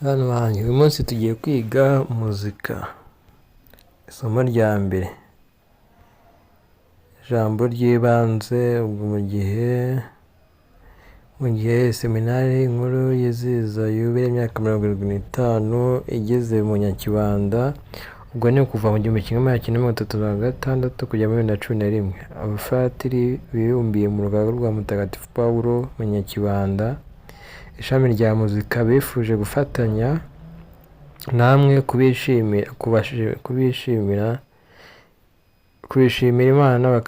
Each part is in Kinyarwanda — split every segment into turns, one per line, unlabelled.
Hano hanyu uyu munsi tugiye kwiga muzika, isomo rya mbere, ijambo ry'ibanze. Ubwo mu gihe seminari nkuru yizihiza yubile imyaka 75 igeze mu Nyakibanda, ubwo ni kuva mu 1936 kujya muri 2011, abafatiri bibumbiye mu rugaga rwa Mutagatifu Pawulo mu Nyakibanda ishami rya muzika bifuje gufatanya namwe kubishimira Imana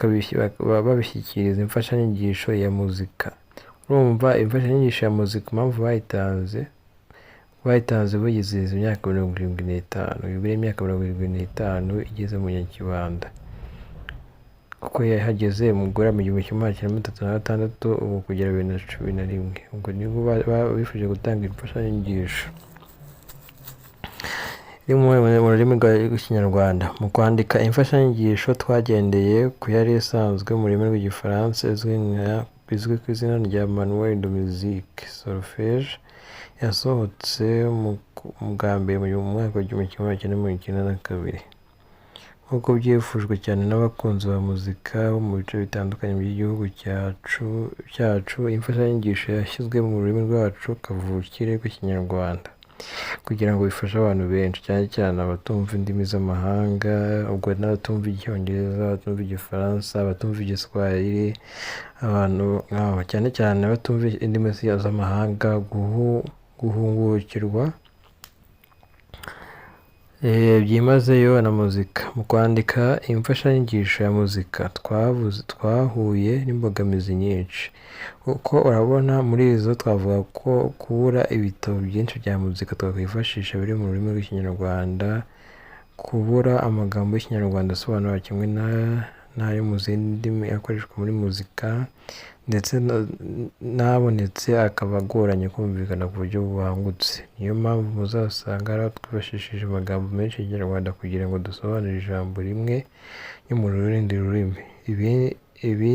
babishyikiriza imfashanyigisho ya muzika. Urumva imfashanyigisho ya muzika impamvu bayitanze buyizihiza imyaka 75, yubile imyaka 75 igeze mu Nyakibanda, kuko yahageze mugora mu 1936 ubu kugera 2011, ubwo nibwo bifuje gutanga imfashanyigisho iri mu rurimi rw'Ikinyarwanda. Mu kwandika imfashanyigisho twagendeye ku yari isanzwe mu rurimi rw'Igifaransa izwi ku izina rya Manuel de Musique Solfège, yasohotse mu bwa mbere mu mwaka wa 1992, nk'uko byifujwe cyane n'abakunzi ba muzika bo mu bice bitandukanye by'igihugu cyacu. Imfashanyigisho yashyizwe mu rurimi rwacu kavukire rw'Ikinyarwanda kugira ngo bifashe abantu benshi, cyane cyane abatumva indimi z'amahanga, ubwo n'abatumva Icyongereza, abatumva Igifaransa, abatumva Igiswahili, abantu nk'abo cyane cyane abatumva indimi z'amahanga guhungukirwa byimazeyo na muzika. Mu kwandika imfashanyigisho ya muzika twahuye n'imbogamizi nyinshi, kuko urabona muri izo twavuga ko kubura ibitabo byinshi bya muzika twakwifashisha biri mu rurimi rw'Ikinyarwanda, kubura amagambo y'Ikinyarwanda asobanura kimwe n'ayo mu zindi ndimi akoreshwa muri muzika, ndetse n'abonetse akaba agoranye kumvikana ku buryo bubangutse. Niyo mpamvu muzasanga ari twifashishije amagambo menshi y'Ikinyarwanda kugira ngo dusobanure ijambo rimwe yo mu rundi rurimi. Ibi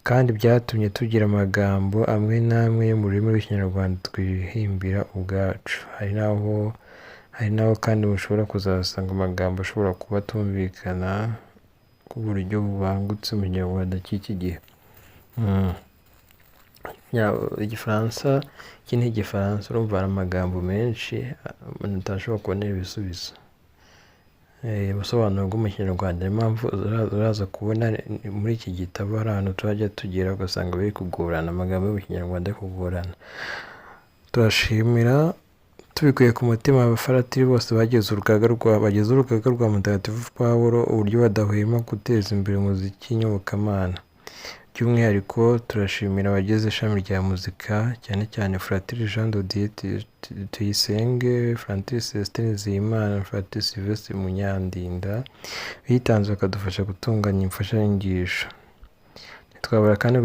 kandi byatumye tugira amagambo amwe n'amwe yo mu rurimi rw'Ikinyarwanda twihimbira ubwacu. Hari naho kandi mushobora kuzasanga amagambo ashobora kuba atumvikana ku buryo bubangutse mu Kinyarwanda cy'iki gihe. Igifaransa, iki ni Igifaransa, urumva hari amagambo menshi utashobora kubonera ibisubizo, ubusobanuro bwo mu Kinyarwanda. Niyo mpamvu uraza kubona muri iki gitabo hari ahantu turajya tugera ugasanga biri kugorana, amagambo yo mu Kinyarwanda ari kugorana. Turashimira tubikuye ku mutima abafaratiri bose bagize urugaga rwa Mutagatifu Pawulo uburyo badahwema guteza imbere umuziki nyobokamana. By'umwihariko turashimira abagize ishami rya muzika, cyane cyane Fratiri Jean de Dieu Tuyisenge, Fratiri Celestin Nzeyimana, Fratiri Sylvestre Munyandinda bitanze bakadufasha gutunganya imfashanyigisho. Twabura kandi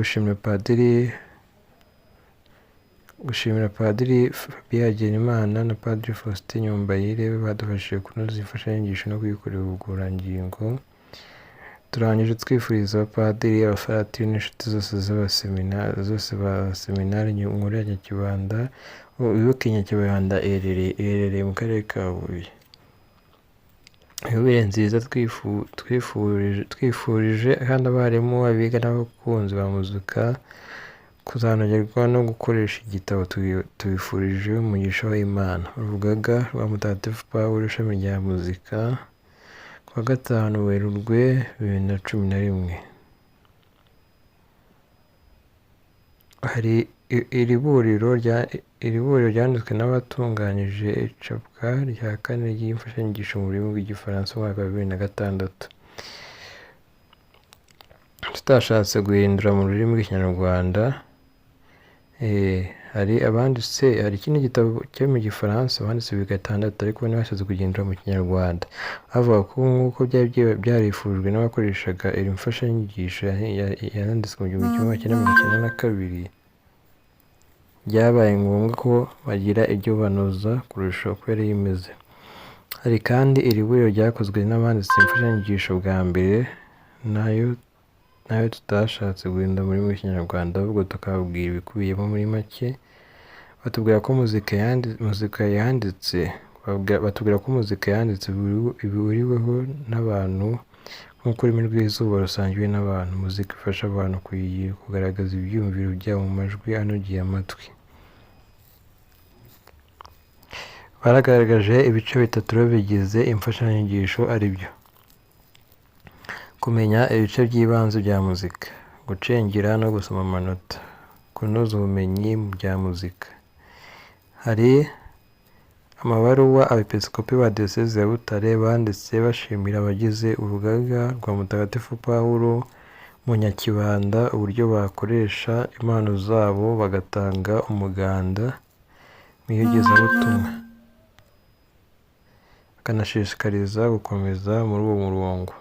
gushimira Padiri Fabien Hagenimana na Padiri Faustin Nyombayire badufashije kunoza imfashanyigisho no kuyikorera ubugororangingo. Turangije twifuriza abapadiri, abafaratiri n'inshuti zose ba seminari nkuru ya Nyakibanda, wibuke Nyakibanda iherereye mu karere ka Huye, yubile nziza twifurije kandi abarimu, abiga n'abakunzi ba muzika kuzanogerwa no gukoresha igitabo. Tubifurije umugisha w'Imana. Urugaga rwa Mutagatifu Pawulo ishami rya muzika, kuwa 5 Werurwe 2011. Hari iri buriro ryanditswe n'abatunganyije icapwa rya 4 ry'imfashanyigisho mu rurimi rw'Igifaransa mu mwaka wa 2006. Tutashatse guhindura mu rurimi rw'Ikinyarwanda. Hari ikindi gitabo cyo mu Gifaransa banditse 6, ariko ntibashatse kugihindura mu Kinyarwanda, bavuga ko nk'uko byarifujwe n'abakoreshaga iri mfashanyigisho yanditswe mu 1992, byabaye ngombwa ko bagira ibyo banoza kurusha uko yari imeze. Hari kandi iri buriro ryakozwe n'abanditse imfashanyigisho bwa mbere, nayo tutashatse guhindura muri Kinyarwanda, ahubwo tukababwira ibikubiyemo muri make batubwira ko muzika yanditse batubwira ko muzika yanditse bihuriweho n'abantu nk'uko ururimi rw'izuba rusangiwe n'abantu. Muzika ifasha abantu kugaragaza ibyiyumviro byabo mu majwi anogeye amatwi. Baragaragaje ibice bitatu bigize imfashanyigisho ari byo: kumenya ibice by'ibanze bya muzika, gucengera no gusoma amanota, kunoza ubumenyi mu bya muzika. Hari amabaruwa abepiskopi ba diyoseze ya Butare banditse bashimira abagize urugaga rwa Mutagatifu Pawulo mu Nyakibanda uburyo bakoresha impano zabo bagatanga umuganda mu iyogezabutumwa, bakanashishikariza gukomeza muri uwo murongo.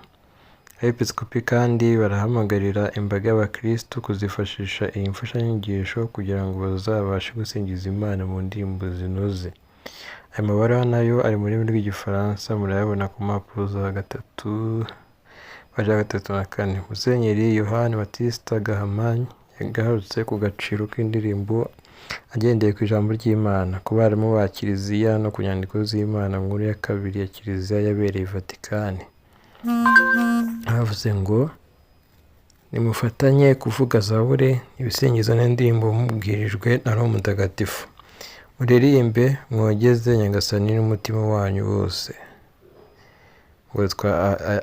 Abepiskopi kandi barahamagarira imbaga y'abakristu kuzifashisha iyi mfashanyigisho kugira ngo bazabashe gusingiza Imana mu ndirimbo zinoze. Aya mabaruwa nayo ari mu rurimi rw'Igifaransa, murayabona ku mpapuro za paji ya 3 na 4. Musenyeri Yohani Batista Gahamanyi yagarutse ku gaciro k'indirimbo agendeye ku ijambo ry'Imana, ku barimu ba Kiliziya no ku nyandiko z'Imana nkuru ya kabiri ya Kiliziya yabereye i Vatikani. Havuze ngo nimufatanye kuvuga zaburi, ibisingizo n'indirimbo mubwirijwe na Roho Mutagatifu. Muririmbe mwogeze Nyagasani n'umutima wanyu wose.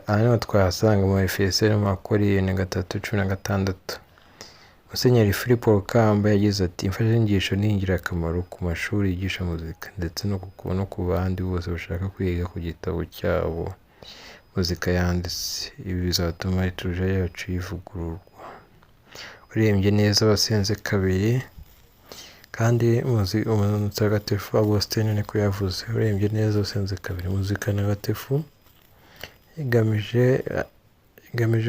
Hano twahasanga mu Efeso no mu Bakorinto 3:16. Musenyeri Filipo Rukamba yagize ati imfashanyigisho ni ingirakamaro ku mashuri yigisha muzika ndetse no ku bandi bose bashaka kwiga ku gitabo cyabo muzika yanditse. Ibi bizatuma liturujia yacu yivugururwa. Uririmbye neza wasenze kabiri, kandi Mutagatifu Augustine niko yavuze, uririmbye neza wasenze kabiri. Muzika ntagatifu igamije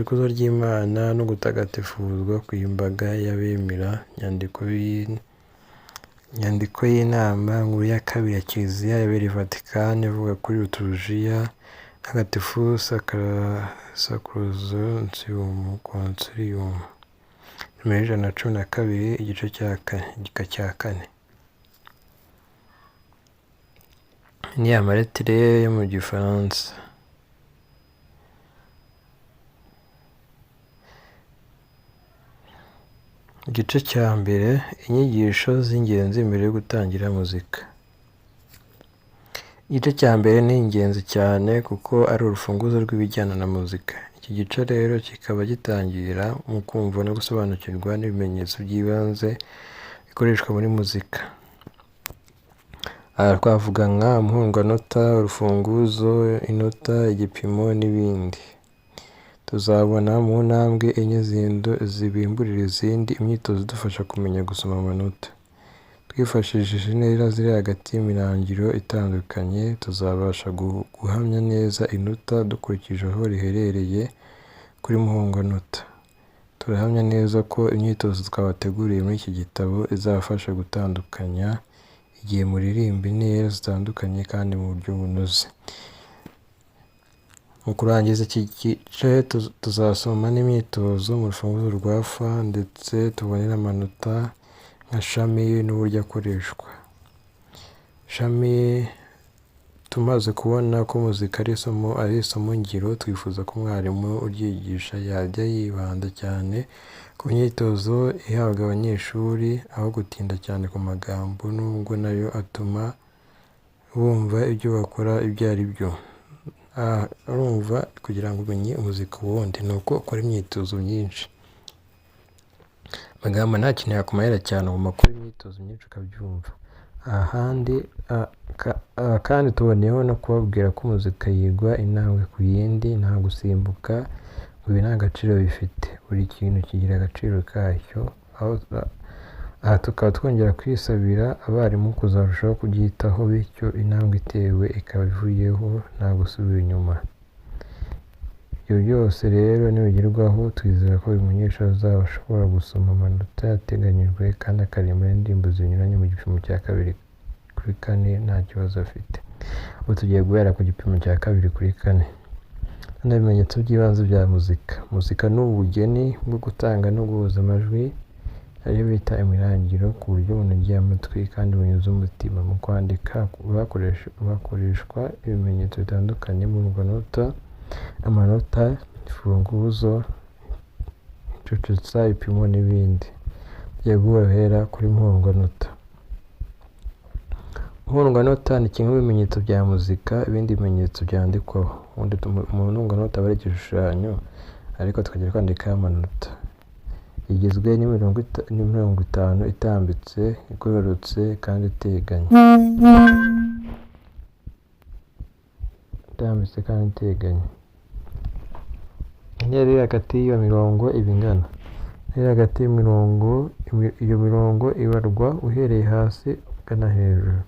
ikuzo ry'Imana no gutagatifuzwa kw'imbaga y'abemera. Inyandiko y'inama nkuru ya kabiri ya Kiliziya yabereye i Vatikani ivuga kuri liturujia ntagatifu Sacrosanctum Concilium, nimero 112, igice cya 4, igika cya 4. Ni amaletire yo mu Gifaransa. Igice cya mbere, inyigisho z'ingenzi mbere yo gutangira muzika. Igice cya mbere ni ingenzi cyane kuko ari urufunguzo rw'ibijyana na muzika. Iki gice rero kikaba gitangira mu kumva no gusobanukirwa n'ibimenyetso by'ibanze bikoreshwa muri muzika. Aha twavuga nka umuhunganota, urufunguzo, inota, igipimo n'ibindi. Tuzabona mu ntambwe enye zibimburira izindi imyitozo idufasha kumenya gusoma amanota. Twifashishije intera ziri hagati y'imirangiro itandukanye, tuzabasha guhamya neza inota dukurikije aho riherereye kuri muhunganota. Turahamya neza ko imyitozo twabateguriye muri iki gitabo izabafasha gutandukanya igihe muririmba intera zitandukanye kandi mu buryo bunoze. Mu kurangiza iki gice tuzasoma n'imyitozo mu rufunguzo rwa fa, ndetse tubonera amanota nka shami n'uburyo akoreshwa. Shami, tumaze kubona ko muzika ari isomo ngiro, twifuza ko umwarimu uryigisha yajya yibanda cyane ku myitozo ihabwa abanyeshuri aho gutinda cyane ku magambo, nubwo nayo atuma bumva ibyo bakora ibyo ari byo. Urumva, kugira ngo umenye umuzika wundi ni uko ukora imyitozo myinshi. Amagambo nta kintu yakumarira cyane, ugomba gukora imyitozo myinshi ukabyumva. Kandi tuboneyeho no kubabwira ko muzika yigwa intambwe ku yindi, nta gusimbuka, ngo ibi nta gaciro bifite. Buri kintu kigira agaciro kacyo. Aha tukaba twongera kwisabira abarimu kuzarushaho kubyitaho, bityo intambwe itewe ikaba ivuyeho nta gusubira inyuma. Ibyo byose rero nibigerwaho, twizera ko buri munyeshuri azaba ashobora gusoma amanota yateganyijwe kandi akaririmba indirimbo zinyuranye mu gipimo cya 2 kuri 4 nta kibazo afite. Ubu tugiye guhera ku gipimo cya 2 kuri 4. Hano ibimenyetso by'ibanze bya muzika. Muzika ni ubugeni bwo gutanga no guhuza amajwi ariyo bita imirangiro, ku buryo bunogeye amatwi kandi bunyuze umutima. Mu kwandika bakoreshwa ibimenyetso bitandukanye: impundwanota, amanota, imfunguzo, inshushutsa, ibipimo n'ibindi. Tugiye guhera kuri impundwanota. Impundwanota ni kimwe mu bimenyetso bya muzika, ibindi bimenyetso byandikwaho. Ubundi mu mpundwanota aba ari igishushanyo, ariko tukagira kwandikaho amanota. Igizwe n'imirongo itanu itambitse, igororotse kandi iteganye. Intera iri hagati y'iyo mirongo iba ingana. Intera hagati iyo mirongo ibarwa uhereye hasi ugana hejuru.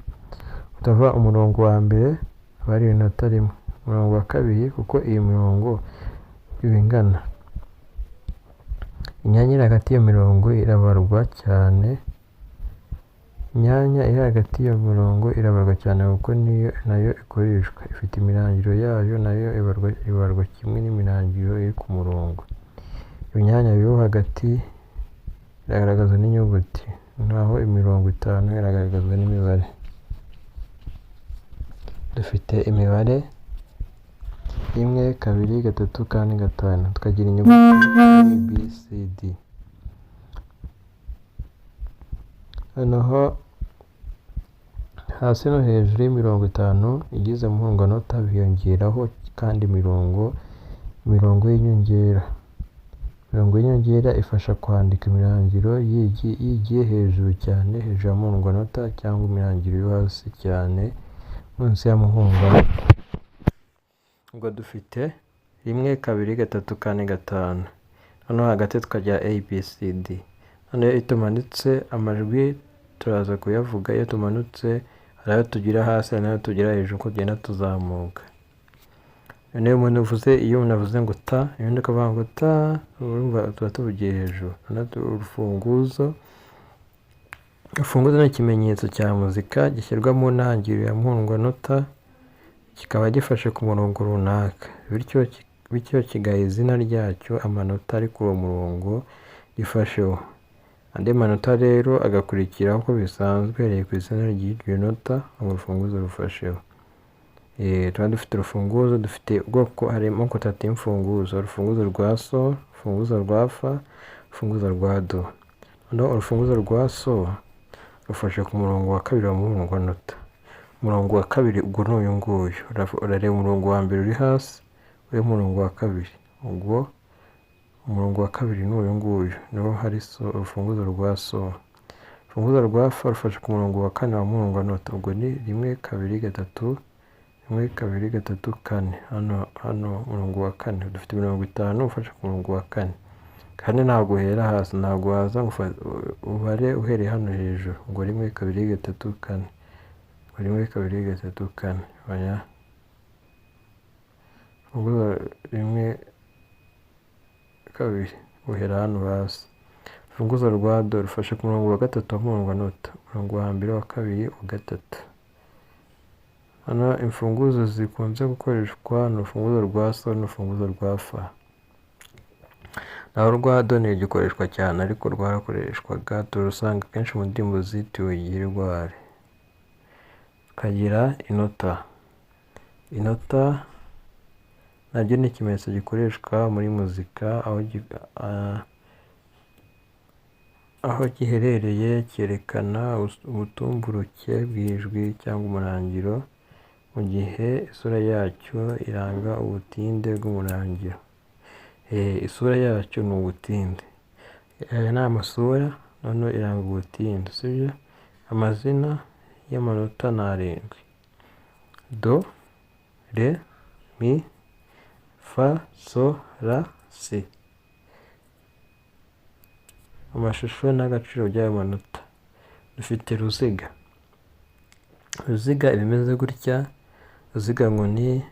Utava umurongo wa mbere aba ari inota rimwe, umurongo wa kabiri kuko iyi mirongo iba ingana. Imyanya iri hagati y'iyo mirongo irabarwa cyane. Imyanya iri hagati y'iyo mirongo irabarwa cyane kuko nayo ikoreshwa. Ifite imirangiro yayo, nayo ibarwa kimwe n'imirangiro iri ku murongo. Imyanya yo hagati iragaragazwa n'inyuguti, naho imirongo itanu iragaragazwa n'imibare. Dufite imibare 1, 2, 3, 4, 5. Tukagira inyuguti A, B, C, D. Noneho hasi no hejuru y'imirongo 5 igize impundwanota biyongeraho kandi imirongo y'inyongera. Imirongo y'inyongera ifasha kwandika imirangiro yigiye hejuru cyane, hejuru ya mpundwanota, cyangwa imirangiro yo hasi cyane munsi ya mpundwanota. Ubwo dufite 1, 2, 3, 4, 5. Noneho hagati tukagira A, B, C, D. Noneho iyo tumanitse amajwi turaza kuyavuga. Iyo tumanutse hari ayo tugira hasi, hari n'ayo tugira hejuru, uko tugenda tuzamuka. Iyo umuntu avuze ngo ta, undi akavuga ngo ta, urumva tuba tuvugiye hejuru. Urufunguzo ni ikimenyetso cya muzika gishyirwa mu ntangiriro ya mpundwanota, kikaba gifashe ku murongo runaka, bityo kigaha izina ryacyo amanota ari kuri uwo murongo gifasheho. Andi manota rero agakurikiraho uko bisanzwe uhereye ku izina ry'iryo nota urufunguzo rufasheho. Tuba dufite urufunguzo, dufite ubwoko, harimo 3 y'imfunguzo: urufunguzo rwa so, urufunguzo rwa fa, urufunguzo rwa do. Noneho urufunguzo rwa so rufashe ku murongo wa kabiri wa mpundwanota. Umurongo wa kabiri ubwo ni uyu nguyu. Urareba umurongo wa mbere uri hasi, uri umurongo wa kabiri. Ubwo umurongo wa kabiri ni uyu nguyu, niho hari so, urufunguzo rwa so. Urufunguzo rwa fa rufashe ku murongo wa 4 wa mpundwanota. Ubwo ni 1, 2, 3, 1, 2, 3, 4. Hano umurongo wa 4 dufite 50 ufashe ku murongo wa 4. Kandi ntabwo uhera hasi, ntabwo waza ngo ubare uhereye hano hejuru ngo 1, 2, 3, 4. 1, 2, 3, 4. Oya. Ubwo 1, 2 uhera hano hasi. Urufunguzo rwa do rufashe ku murongo wa 3 wa mpundwanota. Umurongo wa mbere, wa kabiri, wa gatatu. Hano imfunguzo zikunze gukoreshwa ni urufunguzo rwa so n'urufunguzo rwa fa. Naho rwa do ntirugikoreshwa cyane, ariko rwarakoreshwaga, turusanga kenshi mu ndirimbo zitiwe Girwari. Tukagira inota. Inota naryo ni ikimenyetso gikoreshwa muri muzika, aho giherereye cyerekana ubutumburuke bw'ijwi cyangwa umurangiro, mu gihe isura yacyo iranga ubutinde bw'umurangiro. Isura yacyo ni ubutinde. Aya ni amasura, noneho iranga ubutinde, sibyo? Amazina y'amanota ni 7: do, re, mi, fa, so, la, si. Amashusho n'agaciro by'ayo manota. Dufite ruziga. Ruziga ibimeze gutya. Ruziga nkoni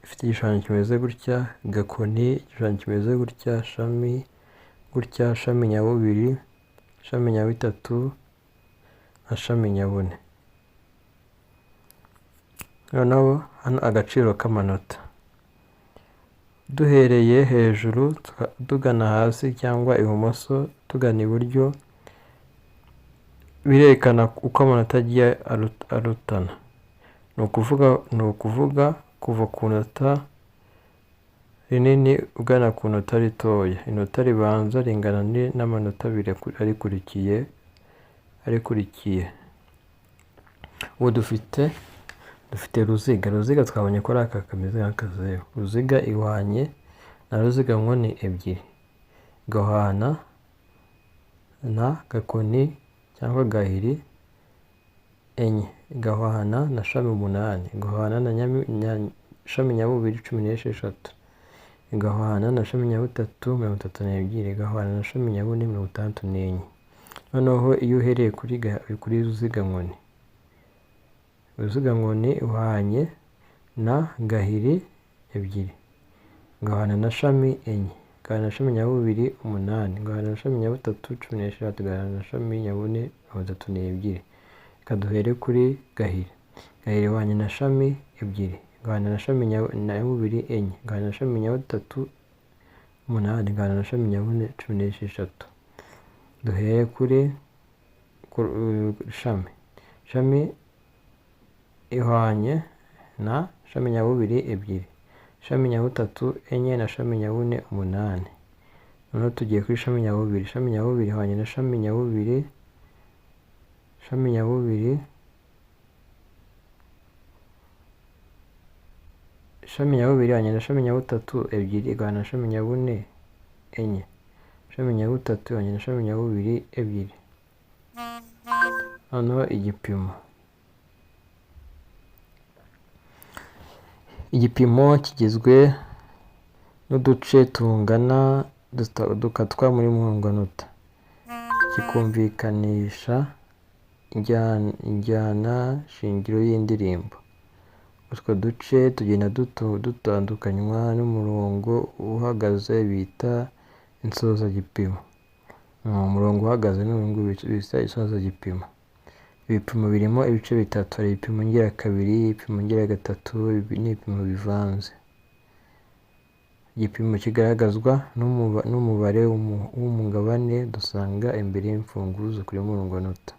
ifite igishushanyo kimeze gutya. Gakoni igishushanyo kimeze gutya. Shami gutya. Shami nyabubiri, shami nyabitatu na shami nyabune. Noneho hano agaciro k'amanota. Duhereye hejuru tugana hasi cyangwa ibumoso tugana iburyo, birerekana uko amanota agiye arutana. Ni ukuvuga kuva ku nota rinini ugana ku nota ritoya. Inota ribanza ringana n'amanota abiri arikurikiye. Ubu dufite ruziga. Ruziga twabonye ko ari aka kameze nk'akazeru. Ruziga ihwanye na ruziga nkoni ebyiri, igahwana na gakoni cyangwa gahiri enye, igahwana na shami umunani, igahwana na shami nyabubiri 16, igahwana na shami nyabutatu 32, igahwana na shami nyabune 64. Noneho iyo uhereye kuri ruziga nkoni, ruziga nkoni uhwanye na gahiri ebyiri, igahwana na shami enye, igahwana na shami nyabubiri 8, igahwana na shami nyabutatu 16, igahwana na shami nyabune 32. Reka duhere kuri gahiri. Gahiri ihwanye na shami ebyiri, igahwana na shami nyabubiri enye, igahwana na shami nyabutatu 8, igahwana na shami nyabune 16. Duhere kuri shami ihwanye na shami nyabubiri ebyiri, shami nyabutatu enye na shami nyabune 8. Noneho tugiye kuri shami nyabubiri. Shami nyabubiri ihwanye na shami nyabubiri ihwanye na shami nyabutatu ebyiri, igahwana na shami nyabune enye, shami nyabutatu ihwanye na shami nyabubiri ebyiri. Noneho igipimo kigizwe n'uduce tungana dukatwa muri murongonota, kikumvikanisha injyana shingiro y'indirimbo. Utwo duce tugenda dutandukanywa n'umurongo uhagaze bita insozagipimo. Umurongo uhagaze n'umurongo bita insozagipimo. Ibipimo birimo ibice bitatu: hari ibipimo ngerakabiri, ibipimo ngeragatatu n'ibipimo bivanze. Igipimo kigaragazwa n'umubare w'umugabane dusanga imbere y'imfunguzo kuri murongonota.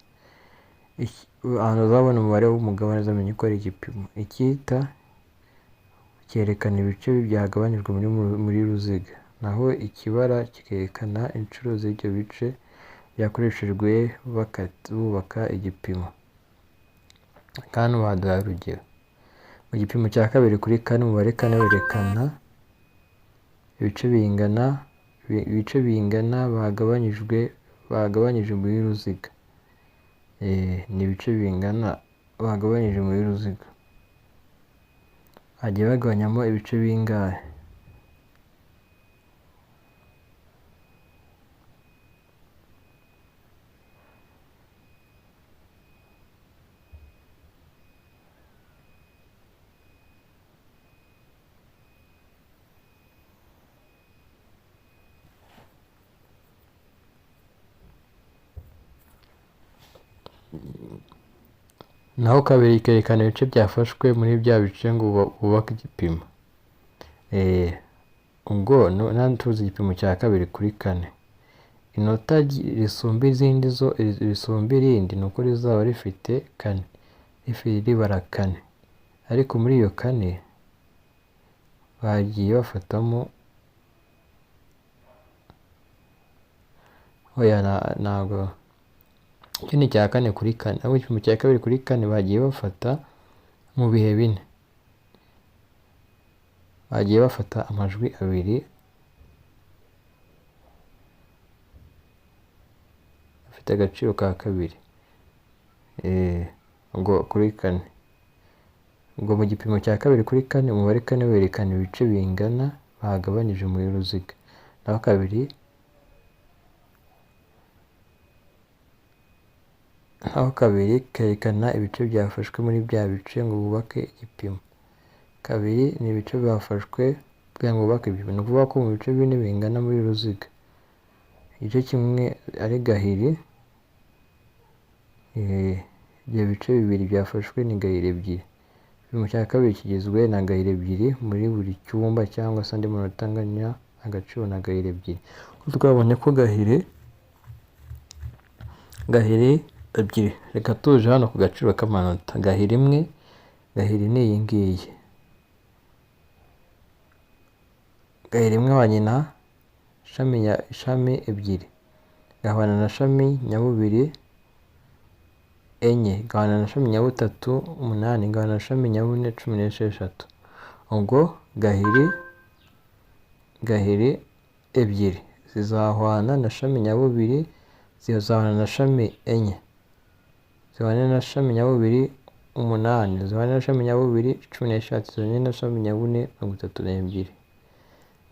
Ahantu uzabona umubare w'umugabane uzamenye ko ari igipimo. Icyita cyerekana ibice byagabanijwe muri ruziga, naho ikibara kikerekana inshuro z'ibyo bice byakoreshejwe bubaka igipimo. Kandi baduha urugero. Mu gipimo cya kabiri kuri kane, umubare kane werekana ibice bingana bagabanyije muri ruziga. Ni ibice bingana bagabanyije muri ruziga. Hagiye bagabanyamo ibice bingahe? Naho kabiri ikerekana ibice byafashwe muri bya bice ngo bubake igipimo. Ubwo tuzi igipimo cya kabiri kuri kane. Inota risumba irindi ni uko rizaba rifite kane, ribara kane. Ariko muri iyo kane bagiye bafatamo ntabwo iki ni icya kane kuri kane, aho igipimo cya kabiri kuri kane bagiye bafata mu bihe bine. Bagiye bafata amajwi abiri afite agaciro ka kabiri, ubwo kuri kane. Ubwo mu gipimo cya kabiri kuri kane, umubare kane werekana ibice bingana bagabanyije muri ruziga, naho kabiri kerekana ibice byafashwe muri bya bice ngo bubake igipimo. Kabiri ni ibice byafashwe kugira ngo bubake igipimo. Ni ukuvuga ko mu bice bine bingana muri ruziga, igice kimwe ari gahiri, ibyo bice bibiri byafashwe ni gahiri ebyiri. Igipimo cya kabiri kigizwe na gahiri ebyiri muri buri cyumba cyangwa se andi manota anganya agaciro na gahiri ebyiri. Twabonye ko gahiri ebyiri. Reka tuje hano ku gaciro k'amanota. Gahiri imwe, gahiri ni iyi ngiyi. Gahiri imwe wa nyina ishami ebyiri, gahwana na shami nyabubiri enye, gahwana na shami nyabutatu umunani, gahwana na shami nyabune 16. Ubwo gahiri ebyiri zizahwana na shami nyabubiri, zizahwana na shami enye, zihwana na shami nyabubiri umunani, zihwana na shami nyabubiri 16, zihwana na shami nyabune 32.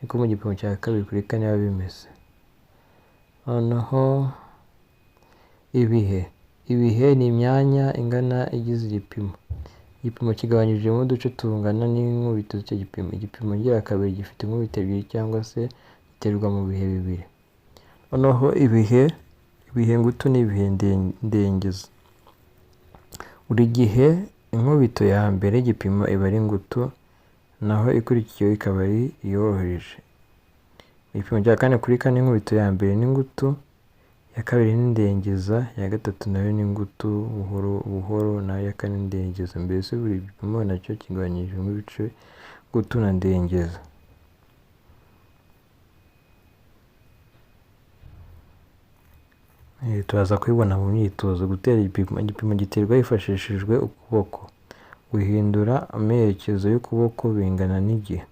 Niko mu gipimo cya kabiri kuri kane biba bimeze. Noneho ibihe ni imyanya ingana igize igipimo. Igipimo kigabanyijemo uduce tungana n'inkubito z'icyo gipimo. Igipimo ngerakabiri gifite inkubito ebyiri cyangwa se giterwa mu bihe bibiri. Noneho ibihe ngutu n'ibihe ndengezo. Buri gihe inkubito ya mbere y'igipimo iba ari ngutu, naho ikurikiyeho ikaba ari iyoroheje. Ibipimo bya kane kuri kane inkubito ya mbere ni ngutu, iya kabiri ni ndengeza, iya gatatu nayo ni ngutu buhoro, nayo iya kane ndengeza. Mbese buri gipimo nacyo kigabanyijemo ibice ngutu na ndengeza. Turaza kubibona mu myitozo. Gutera igipimo giterwa hifashishijwe ukuboko. Guhindura amerekezo y'ukuboko bingana n'igihe.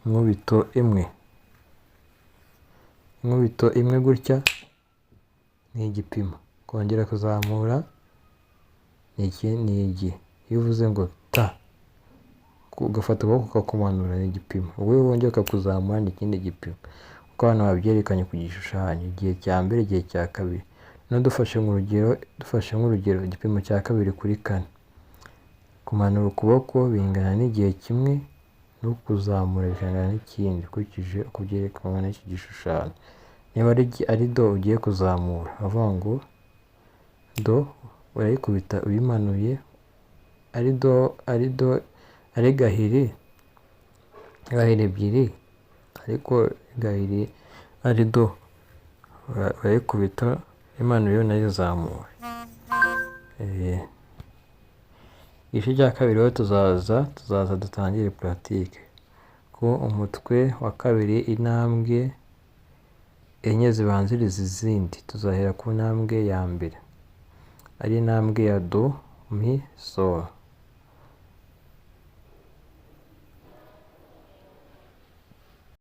Inkubito imwe gutya ni igipimo. Kongera kuzamura ni igihe. Iyo uvuze ngo ta, ugafata ukuboko ukakumanura ni igipimo. Ubwo iyo wongera ukakuzamura ni ikindi gipimo. Uko hano babyerekanye ku gishushanyo, igihe cya mbere, igihe cya kabiri. No dufashe nk'urugero igipimo cya kabiri kuri kane. Kumanura ukuboko bingana n'igihe kimwe, no kuzamura bingana n'ikindi, ukurikije uko byerekanwa n'iki gishushanyo. Niba ari do ugiye kuzamura, avuga ngo do urayikubita uyimanuye, ari gahiri ebyiri, ariko gahiri ari do urayikubita imanuye unayizamuye. Igice cya kabiri rero tuzaza dutangire puratike. Ko umutwe wa kabiri intambwe enye zibanziriza izindi. Tuzahera ku ntambwe ya mbere, ari intambwe ya do mi sol.